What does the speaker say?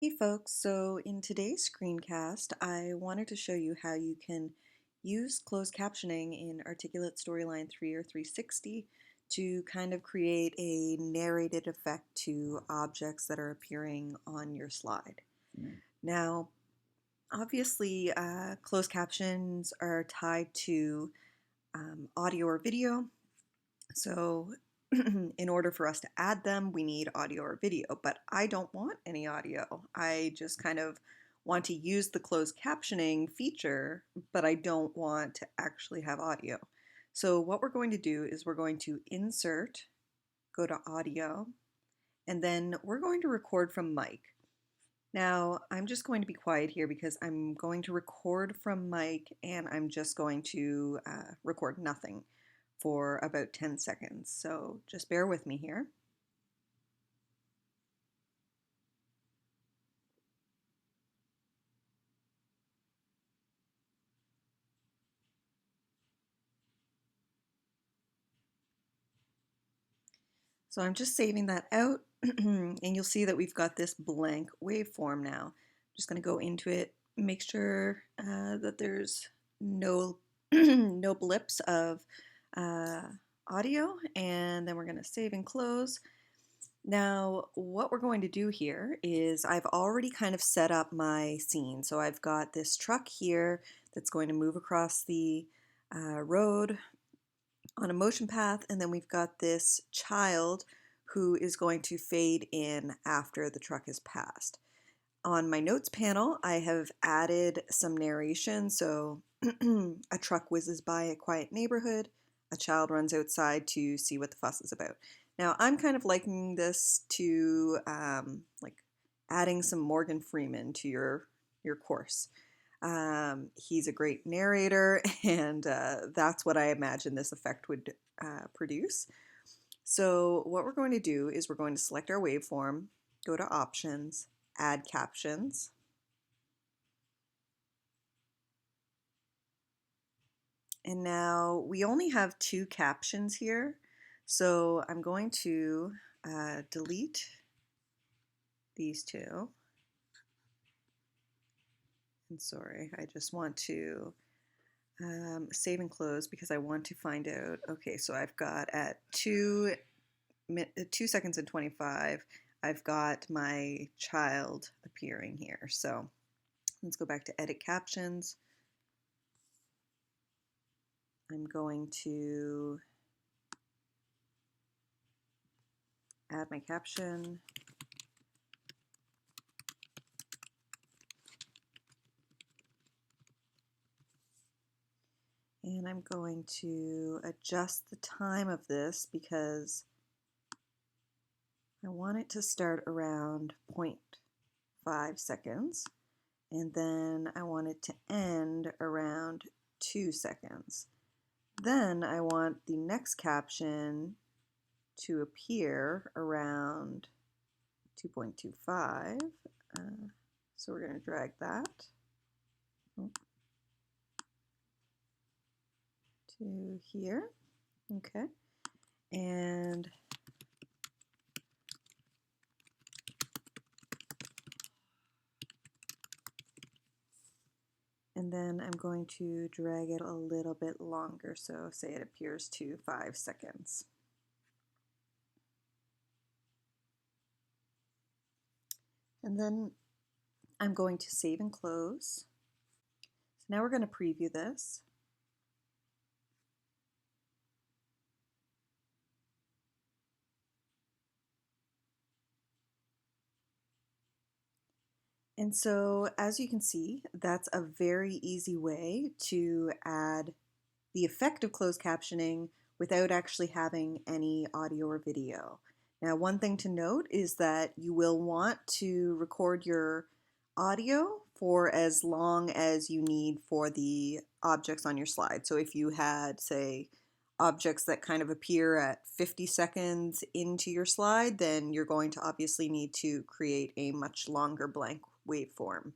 Hey folks, so in today's screencast, I wanted to show you how you can use closed captioning in Articulate Storyline 3 or 360 to kind of create a narrated effect to objects that are appearing on your slide. Now, obviously, closed captions are tied to audio or video, so in order for us to add them, we need audio or video, but I don't want any audio. I just kind of want to use the closed captioning feature, but I don't want to actually have audio. So what we're going to do is we're going to insert, go to audio, and then we're going to record from mic. Now, I'm just going to be quiet here because I'm going to record from mic and I'm just going to record nothing for about 10 seconds. So just bear with me here. So I'm just saving that out and you'll see that we've got this blank waveform now. I'm just going to go into it, make sure that there's no, no blips of audio, and then we're going to save and close. Now, what we're going to do here is I've already kind of set up my scene. So I've got this truck here that's going to move across the road on a motion path, and then we've got this child who is going to fade in after the truck has passed. On my notes panel, I have added some narration. So a truck whizzes by a quiet neighborhood, a child runs outside to see what the fuss is about. Now, I'm kind of likening this to like adding some Morgan Freeman to your course. He's a great narrator, and that's what I imagine this effect would produce. So what we're going to do is we're going to select our waveform, go to Options, Add Captions. And now we only have two captions here, so I'm going to delete these two. And sorry, I just want to save and close because I want to find out. Okay, so I've got at 2 seconds and 25, I've got my child appearing here. So let's go back to Edit Captions. I'm going to add my caption. And I'm going to adjust the time of this because I want it to start around 0.5 seconds. And then I want it to end around 2 seconds. Then I want the next caption to appear around 2.25. So we're going to drag that to here. Okay. And then I'm going to drag it a little bit longer, so say it appears to 5 seconds. And then I'm going to save and close. So now we're going to preview this. And so as you can see, that's a very easy way to add the effect of closed captioning without actually having any audio or video. Now, one thing to note is that you will want to record your audio for as long as you need for the objects on your slide. So if you had, say, objects that kind of appear at 50 seconds into your slide, then you're going to obviously need to create a much longer blank waveform.